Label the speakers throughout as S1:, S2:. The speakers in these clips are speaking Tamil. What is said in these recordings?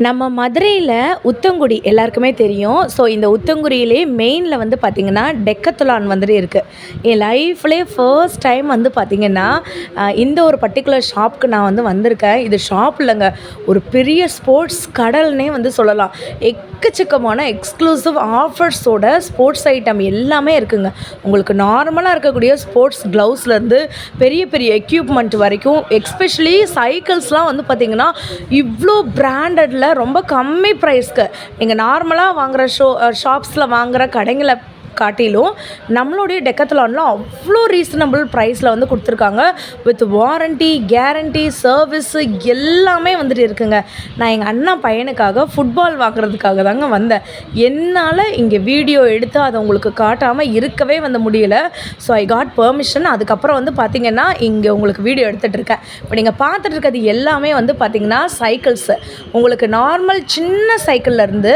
S1: நம்ம மதுரையில் உத்தங்குடி எல்லாருக்குமே தெரியும். ஸோ இந்த உத்தங்குடியிலே மெயினில் வந்து பார்த்திங்கன்னா டெக்கத்துலான் வந்துட்டு இருக்குது. என் லைஃப்லேயே ஃபர்ஸ்ட் டைம் வந்து பார்த்திங்கன்னா இந்த ஒரு பர்டிகுலர் ஷாப்புக்கு நான் வந்து வந்திருக்கேன். இது ஷாப் இல்லைங்க, ஒரு பெரிய ஸ்போர்ட்ஸ் கடல்னே வந்து சொல்லலாம். எக்கச்சக்கமான எக்ஸ்க்ளூசிவ் ஆஃபர்ஸோட ஸ்போர்ட்ஸ் ஐட்டம் எல்லாமே இருக்குங்க. உங்களுக்கு நார்மலாக இருக்கக்கூடிய ஸ்போர்ட்ஸ் க்ளவுஸ்லேருந்து பெரிய பெரிய எக்யூப்மெண்ட் வரைக்கும், எக்ஸ்பெஷலி சைக்கிள்ஸ்லாம் வந்து பார்த்திங்கன்னா இவ்வளோ பிராண்டடில் ரொம்ப கம்மி ப்ரைஸ்க்கு நீங்கள் நார்மலாக வாங்குகிற ஷாப்ஸில் வாங்குகிற கடைங்களை காட்டிலும் நம்மளுடைய டெக்கத்லானில் அவ்வளோ ரீசனபிள் ப்ரைஸில் வந்து கொடுத்துருக்காங்க. வித் வாரண்ட்டி, கேரண்டி, சர்வீஸு எல்லாமே வந்துட்டு இருக்குங்க. நான் எங்கள் அண்ணா பையனுக்காக ஃபுட்பால் வாங்குறதுக்காக தாங்க வந்தேன். என்னால் இங்கே வீடியோ எடுத்து அதை உங்களுக்கு காட்டாமல் இருக்கவே வந்து முடியலை. So I got permission. அதுக்கப்புறம் வந்து பார்த்திங்கன்னா இங்கே உங்களுக்கு வீடியோ எடுத்துகிட்டு இருக்கேன். இப்போ நீங்கள் பார்த்துட்டு இருக்கிறது எல்லாமே வந்து பார்த்திங்கன்னா சைக்கிள்ஸு. உங்களுக்கு நார்மல் சின்ன சைக்கிள்லேருந்து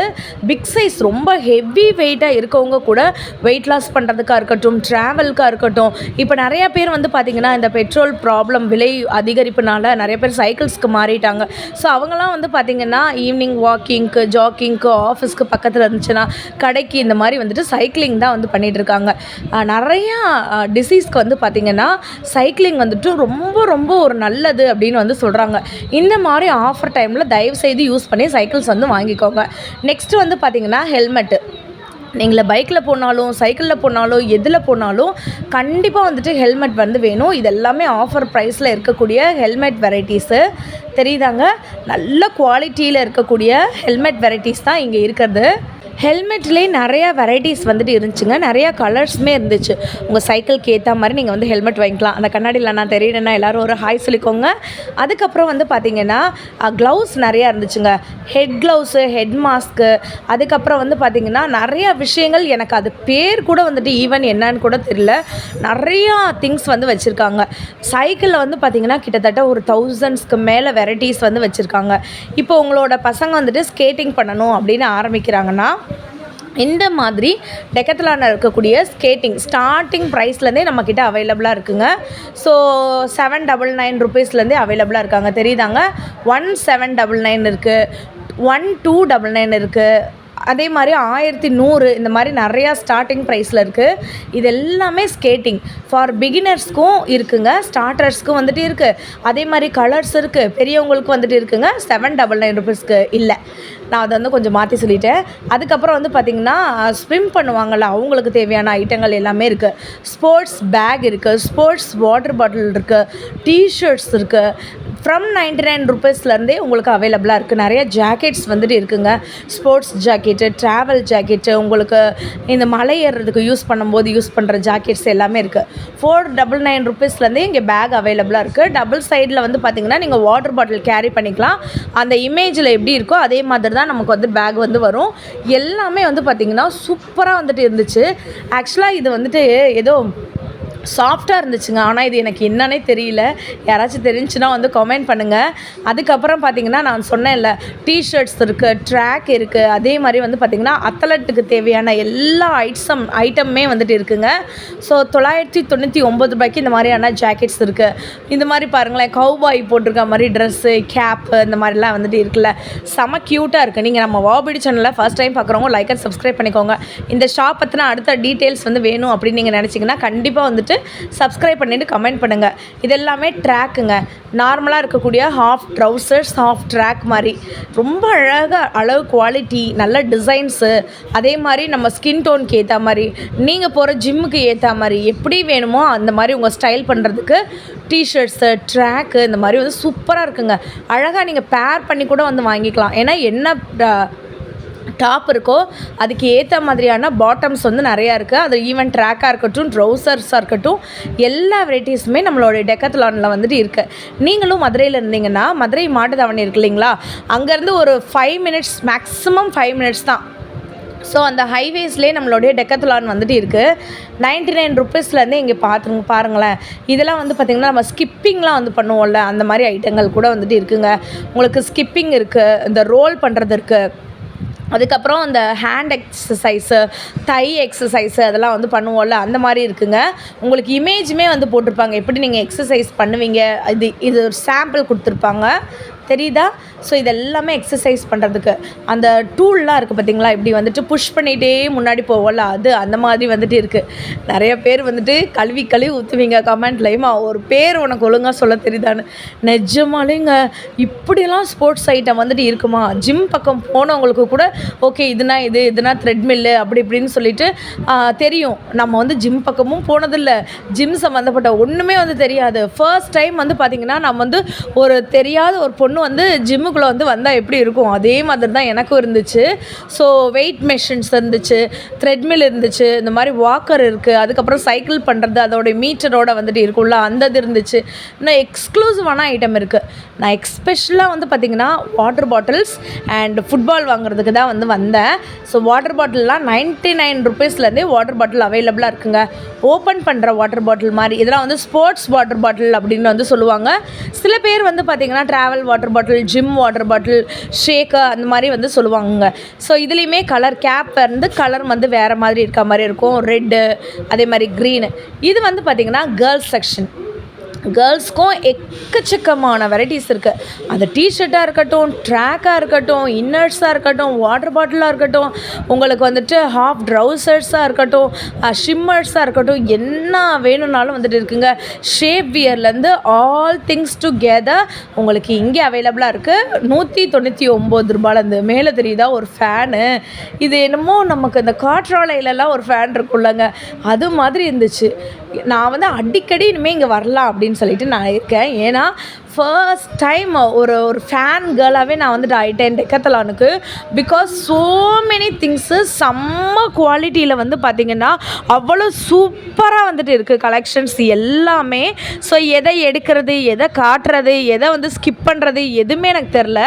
S1: பிக் சைஸ் ரொம்ப ஹெவி வெயிட்டாக இருக்கவங்க கூட வெயிட் லாஸ் பண்ணுறதுக்காக இருக்கட்டும், ட்ராவலுக்காக இருக்கட்டும். இப்போ நிறையா பேர் வந்து பார்த்திங்கன்னா இந்த பெட்ரோல் ப்ராப்ளம், விலை அதிகரிப்புனால நிறைய பேர் சைக்கிள்ஸ்க்கு மாறிட்டாங்க. ஸோ அவங்களாம் வந்து பார்த்திங்கன்னா ஈவினிங் வாக்கிங்க்கு, ஜாக்கிங்க்கு, ஆஃபீஸ்க்கு பக்கத்தில் இருந்துச்சுன்னா கடைக்கு இந்த மாதிரி வந்துட்டு சைக்கிளிங் தான் வந்து பண்ணிகிட்ருக்காங்க. நிறையா டிசீஸ்க்கு வந்து பார்த்திங்கன்னா சைக்கிளிங் வந்துட்டு ரொம்ப ரொம்ப ஒரு நல்லது அப்படின்னு வந்து சொல்கிறாங்க. இந்த மாதிரி ஆஃபர் டைமில் தயவுசெய்து யூஸ் பண்ணி சைக்கிள்ஸ் வந்து வாங்கிக்கோங்க. நெக்ஸ்ட்டு வந்து பார்த்திங்கன்னா ஹெல்மெட்டு. நீங்கள் பைக்கில் போனாலும், சைக்கிளில் போனாலும், எதில் போனாலும் கண்டிப்பாக வந்துட்டு ஹெல்மெட் வந்து வேணும். இது எல்லாமே ஆஃபர் ப்ரைஸில் இருக்கக்கூடிய ஹெல்மெட் வெரைட்டிஸு தெரியுதாங்க. நல்ல குவாலிட்டியில் இருக்கக்கூடிய ஹெல்மெட் வெரைட்டிஸ் தான் இங்கே இருக்கிறது. ஹெல்மெட்லேயே நிறையா வெரைட்டிஸ் வந்துட்டு இருந்துச்சுங்க. நிறையா கலர்ஸுமே இருந்துச்சு. உங்கள் சைக்கிளுக்கு ஏற்ற மாதிரி நீங்கள் வந்து ஹெல்மெட் வாங்கிக்கலாம். அந்த கண்ணாடியில் நான் தெரியணுன்னா எல்லோரும் ஒரு ஹாய் சொல்லிக்கோங்க. அதுக்கப்புறம் வந்து பார்த்திங்கன்னா க்ளவுஸ் நிறையா இருந்துச்சுங்க. ஹெட் க்ளவுஸு, ஹெட் மாஸ்க்கு, அதுக்கப்புறம் வந்து பார்த்திங்கன்னா நிறையா விஷயங்கள். எனக்கு அது பேர் கூட வந்துட்டு ஈவன் என்னன்னு கூட தெரியல. நிறையா திங்ஸ் வந்து வச்சுருக்காங்க. சைக்கிளில் வந்து பார்த்திங்கன்னா கிட்டத்தட்ட ஒரு 1000க்கு மேலே வெரைட்டிஸ் வந்து வச்சுருக்காங்க. இப்போ உங்களோட பசங்க வந்துட்டு ஸ்கேட்டிங் பண்ணணும் அப்படின்னு ஆரம்பிக்கிறாங்கன்னா இந்த மாதிரி டெக்கத்லானில் இருக்கக்கூடிய ஸ்கேட்டிங் ஸ்டார்டிங் ப்ரைஸ்லேருந்தே நம்மக்கிட்ட அவைலபிளாக இருக்குங்க. ஸோ 799 ருபீஸ்லேருந்தே அவைலபிளாக இருக்காங்க. தெரியுதாங்க. 1799 இருக்குது, 1299 இருக்குது, அதே மாதிரி 1100, இந்த மாதிரி நிறையா ஸ்டார்டிங் ப்ரைஸில் இருக்குது. இது எல்லாமே ஸ்கேட்டிங் ஃபார் பிகினர்ஸ்க்கும் இருக்குங்க, ஸ்டார்டர்ஸ்க்கும் வந்துட்டு இருக்குது. அதே மாதிரி கலர்ஸ் இருக்குது, பெரியவங்களுக்கு வந்துட்டு இருக்குங்க. 799 ருபீஸ்க்கு இல்லை, நான் அதை வந்து கொஞ்சம் மாற்றி சொல்லிட்டேன். அதுக்கப்புறம் வந்து பார்த்திங்கன்னா ஸ்விம் பண்ணுவாங்கள்ல, அவங்களுக்கு தேவையான ஐட்டங்கள் எல்லாமே இருக்குது. ஸ்போர்ட்ஸ் பேக் இருக்குது, ஸ்போர்ட்ஸ் வாட்டர் பாட்டில் இருக்குது, டிஷர்ட்ஸ் இருக்குது. ஃப்ரம் 99 ருபீஸ்லேருந்தே உங்களுக்கு அவைலபிளாக இருக்குது. நிறைய ஜாக்கெட்ஸ் வந்துட்டு இருக்குங்க. ஸ்போர்ட்ஸ் ஜாக்கெட்டு, ட்ராவல் ஜாக்கெட்டு, உங்களுக்கு இந்த மலை ஏறுறதுக்கு யூஸ் பண்ணும்போது யூஸ் பண்ணுற ஜாக்கெட்ஸ் எல்லாமே இருக்குது. 499 ருபீஸ்லேருந்தே இங்கே பேக் அவைலபிளாக இருக்குது. டபுள் சைடில் வந்து பார்த்திங்கன்னா நீங்கள் வாட்டர் பாட்டில் கேரி பண்ணிக்கலாம். அந்த இமேஜில் எப்படி இருக்கோ அதே மாதிரி தான் நமக்கு வந்து பேக் வந்து வரும். எல்லாமே வந்து பார்த்திங்கன்னா சூப்பராக வந்துட்டு இருந்துச்சு. ஆக்சுவலாக இது வந்துட்டு ஏதோ சாஃப்டாக இருந்துச்சுங்க. ஆனால் இது எனக்கு என்னன்னே தெரியல. யாராச்சும் தெரிஞ்சுன்னா வந்து கமெண்ட் பண்ணுங்கள். அதுக்கப்புறம் பார்த்திங்கன்னா நான் சொன்னேன்ல, டிஷர்ட்ஸ் இருக்குது, ட்ராக் இருக்குது, அதே மாதிரி வந்து பார்த்திங்கன்னா அத்லட்டுக்கு தேவையான எல்லா ஐட்டமுமே வந்துட்டு இருக்குங்க. ஸோ 999 ரூபாய்க்கு இந்த மாதிரியான ஜாக்கெட்ஸ் இருக்குது. இந்த மாதிரி பாருங்களேன், கவுபாய் போட்டிருக்க மாதிரி ட்ரெஸ்ஸு, கேப்பு, இந்த மாதிரிலாம் வந்துட்டு இருக்குல்ல, செம க்யூட்டாக இருக்குது. நீங்கள் நம்ம வாபிடி சேனலில் ஃபர்ஸ்ட் டைம் பார்க்குறவங்க லைக் அண்ட் சப்ஸ்கிரைப் பண்ணிக்கோங்க. இந்த ஷாப் பற்றின அடுத்த டீட்டெயில்ஸ் வந்து வேணும் அப்படின்னு நீங்கள் நினச்சிங்கன்னா கண்டிப்பாக வந்துட்டு சப்ஸ்கிரைப் பண்ணிவிட்டு கமெண்ட் பண்ணுங்கள். இதெல்லாமே ட்ராக்குங்க. நார்மலாக இருக்கக்கூடிய ஹாஃப் ட்ரவுசர்ஸ், ஹாஃப் ட்ராக் மாதிரி ரொம்ப அழகாக, அளவு குவாலிட்டி, நல்ல டிசைன்ஸு, அதே மாதிரி நம்ம ஸ்கின் டோனுக்கு ஏற்ற மாதிரி, நீங்கள் போகிற ஜிம்முக்கு ஏற்ற மாதிரி எப்படி வேணுமோ அந்த மாதிரி உங்கள் ஸ்டைல் பண்ணுறதுக்கு டிஷர்ட்ஸு, ட்ராக்கு இந்த மாதிரி வந்து சூப்பராக இருக்குங்க. அழகாக நீங்கள் பேர் பண்ணி கூட வந்து வாங்கிக்கலாம். ஏன்னா என்ன டாப் இருக்கோ அதுக்கு ஏற்ற மாதிரியான பாட்டம்ஸ் வந்து நிறையா இருக்குது. அது ஈவன் ட்ராக்காக இருக்கட்டும், ட்ரௌசர்ஸாக இருக்கட்டும், எல்லா வெரைட்டிஸுமே நம்மளோட டெக்கத்லானில் வந்துட்டு இருக்குது. நீங்களும் மதுரையில் இருந்தீங்கன்னா மதுரை மாட்டுத்தாவணி இருக்குது இல்லைங்களா, அங்கேருந்து ஒரு 5 மினிட்ஸ், மேக்ஸிமம் 5 மினிட்ஸ் தான். ஸோ அந்த ஹைவேஸ்லேயே நம்மளுடைய டெக்கத்லான் வந்துட்டு இருக்குது. 99 ருபீஸ்லேருந்தே இங்கே பாருங்களேன். இதெல்லாம் வந்து பார்த்திங்கன்னா நம்ம ஸ்கிப்பிங்லாம் வந்து பண்ணுவோம்ல, அந்த மாதிரி ஐட்டங்கள் கூட வந்துட்டு இருக்குங்க. உங்களுக்கு ஸ்கிப்பிங் இருக்குது, இந்த ரோல் பண்ணுறது இருக்குது, அதுக்கப்புறம் இந்த ஹேண்ட் எக்ஸசைஸு, தை எக்ஸசைஸு அதெல்லாம் வந்து பண்ணுவோம்ல, அந்த மாதிரி இருக்குங்க. உங்களுக்கு இமேஜுமே வந்து போட்டிருப்பாங்க எப்படி நீங்கள் எக்ஸசைஸ் பண்ணுவீங்க. இது ஒரு சாம்பிள் கொடுத்துருப்பாங்க. தெரியுதா? ஸோ இதெல்லாமே எக்ஸசைஸ் பண்ணுறதுக்கு அந்த டூல்லாம் இருக்குது பார்த்தீங்களா, இப்படி வந்துட்டு புஷ் பண்ணிகிட்டே முன்னாடி போகல, அது அந்த மாதிரி வந்துட்டு இருக்குது. நிறைய பேர் வந்துட்டு கழுவி ஊற்றுவீங்க கமெண்ட்லையுமா, ஒரு பேர் உனக்கு ஒழுங்காக சொல்ல தெரியுதான்னு. நிஜமாலேங்க இப்படிலாம் ஸ்போர்ட்ஸ் ஐட்டம் வந்துட்டு இருக்குமா? ஜிம் பக்கம் போனவங்களுக்கு கூட ஓகே இதுனா த்ரெட்மில்லு அப்படி இப்படின்னு சொல்லிட்டு தெரியும். நம்ம வந்து ஜிம் பக்கமும் போனதில்லை, ஜிம் சம்மந்தப்பட்ட ஒன்றுமே வந்து தெரியாது. ஃபர்ஸ்ட் டைம் வந்து பார்த்திங்கன்னா நம்ம வந்து ஒரு தெரியாத ஒரு பொண்ணு வந்து ஜிம்முக்குள்ளே வந்து வந்தால் எப்படி இருக்கும், அதே மாதிரி தான் எனக்கும் இருந்துச்சு. ஸோ வெயிட் மெஷின்ஸ் இருந்துச்சு, த்ரெட்மில் இருந்துச்சு, இந்த மாதிரி வாக்கர் இருக்குது, அதுக்கப்புறம் சைக்கிள் பண்ணுறது அதோடைய மீட்டரோடு வந்துட்டு இருக்கும்ல அந்த இது இருந்துச்சு. இன்னும் எக்ஸ்க்ளூசிவான ஐட்டம் இருக்குது. நான் எக்ஸ்பெஷலாக வந்து பார்த்திங்கன்னா வாட்டர் பாட்டில்ஸ் அண்ட் ஃபுட்பால் வாங்குறதுக்கு தான் வந்து வந்தேன். ஸோ வாட்டர் பாட்டில்லாம் 99 ருபீஸ்லேருந்தே வாட்டர் பாட்டில் அவைலபிளாக இருக்குங்க. ஓப்பன் பண்ணுற வாட்டர் பாட்டில் மாதிரி, இதெல்லாம் வந்து ஸ்போர்ட்ஸ் வாட்டர் பாட்டில் அப்படின்னு வந்து சொல்லுவாங்க. சில பேர் வந்து பார்த்திங்கன்னா travel water bottle, gym water bottle, shake அந்த மாதிரி வந்து சொல்லுவாங்க. ஸோ இதுலேயுமே கேப் வந்து கலர் வந்து வேறு மாதிரி இருக்க மாதிரி இருக்கும், ரெட்டு அதே மாதிரி க்ரீனு. இது வந்து பார்த்திங்கன்னா கேர்ள்ஸ் செக்ஷன். கேர்ள்ஸ்க்கும் எக்கச்சக்கமான வெரைட்டிஸ் இருக்குது. அந்த டிஷர்ட்டாக இருக்கட்டும், ட்ராக்காக இருக்கட்டும், இன்னர்ஸாக இருக்கட்டும், வாட்டர் பாட்டிலாக இருக்கட்டும், உங்களுக்கு வந்துட்டு ஹாஃப் ட்ரௌசர்ஸாக இருக்கட்டும், ஷிம்மர்ஸாக இருக்கட்டும், என்ன வேணும்னாலும் வந்துட்டு இருக்குங்க. ஷேப் வியர்லேருந்து ஆல் திங்ஸ் டுகெதர் உங்களுக்கு இங்கே அவைலபிளாக இருக்குது. 199 ரூபாயிலேருந்து மேலே தெரியுதா ஒரு ஃபேனு. இது என்னமோ நமக்கு இந்த காற்றாலையிலலாம் ஒரு ஃபேன் இருக்குல்லங்க, அது மாதிரி இருந்துச்சு. நான் வந்து அடிக்கடி இனிமேல் இங்கே வரலாம் அப்படின்னு சொல்லிட்டு நான் இருக்கேன். ஏன்னா ஃபர்ஸ்ட் டைம் ஒரு ஃபேன் கேர்ளாகவே நான் வந்துட்டு ஆகிட்டேன் டெக்கத்தலானுக்கு. பிகாஸ் ஸோ மெனி திங்ஸு செம்ம குவாலிட்டியில் வந்து பார்த்திங்கன்னா அவ்வளோ சூப்பராக வந்துட்டு இருக்குது கலெக்ஷன்ஸ் எல்லாமே. ஸோ எதை எடுக்கிறது, எதை காட்டுறது, எதை வந்து ஸ்கிப் பண்ணுறது எதுவுமே எனக்கு தெரில.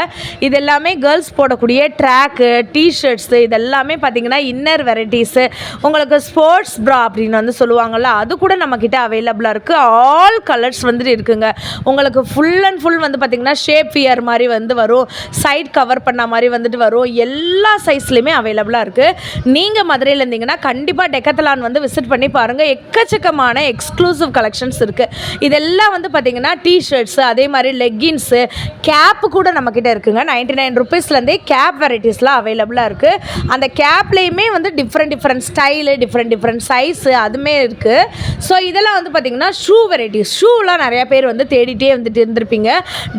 S1: இது எல்லாமே கேர்ள்ஸ் போடக்கூடிய ட்ராக்கு, டிஷர்ட்ஸு, இதெல்லாமே பார்த்திங்கன்னா இன்னர் வெரைட்டிஸு, உங்களுக்கு ஸ்போர்ட்ஸ் ப்ரா அப்படின்னு வந்து சொல்லுவாங்கள்ல, அது கூட நம்மக்கிட்ட அவைலபிளாக இருக்குது. ஆல் கலர்ஸ் வந்துட்டு இருக்குங்க. உங்களுக்கு ஃபுல் அண்ட் ஃபுல் வந்து பார்த்திங்கன்னா ஷேப் வியர் மாதிரி வந்து வரும், சைட் கவர் பண்ண மாதிரி வந்துட்டு வரும். எல்லா சைஸ்லையுமே அவைலபிளாக இருக்குது. நீங்கள் மதுரையில் இருந்தீங்கன்னா கண்டிப்பாக டெக்கத்தலான் வந்து விசிட் பண்ணி பாருங்கள். எக்கச்சக்கமான எக்ஸ்க்ளூசிவ் கலெக்ஷன்ஸ் இருக்குது. இதெல்லாம் வந்து பார்த்திங்கன்னா டிஷர்ட்ஸு, அதே மாதிரி லெக்கின்ஸு, கேப்பு கூட நம்மக்கிட்ட இருக்குங்க. 99 ருபீஸ்லேருந்தே கேப் வெரைட்டிஸ்லாம் அவைலபிளாக இருக்குது. அந்த கேப்லேயுமே வந்து டிஃப்ரெண்ட் ஸ்டைலு, டிஃப்ரெண்ட் சைஸு அதுவுமே இருக்குது. ஸோ இதெல்லாம் வந்து பார்த்திங்கன்னா ஷூ வெரைட்டிஸ். ஷூலாம் நிறையா பேர் வந்து தேடிட்டே வந்துட்டு இருந்திருப்பீங்க.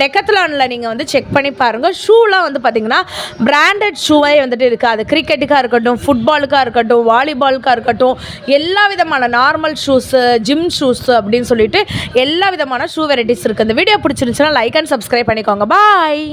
S1: டெக்கத்தலானில் நீங்கள் வந்து செக் பண்ணி பாருங்கள். ஷூலாம் வந்து பார்த்திங்கன்னா பிராண்டட் ஷூவே வந்துட்டு இருக்குது. அது கிரிக்கெட்டுக்காக இருக்கட்டும், ஃபுட்பாலுக்காக இருக்கட்டும், வாலிபாலுக்காக இருக்கட்டும், எல்லா விதமான நார்மல் ஷூஸு, ஜிம் ஷூஸு அப்படின்னு சொல்லிட்டு எல்லா விதமான ஷூ வெரைட்டிஸ் இருக்குது. இந்த வீடியோ பிடிச்சிருந்துச்சுன்னா லைக் அண்ட் சப்ஸ்கிரைப் பண்ணிக்கோங்க. பாய்.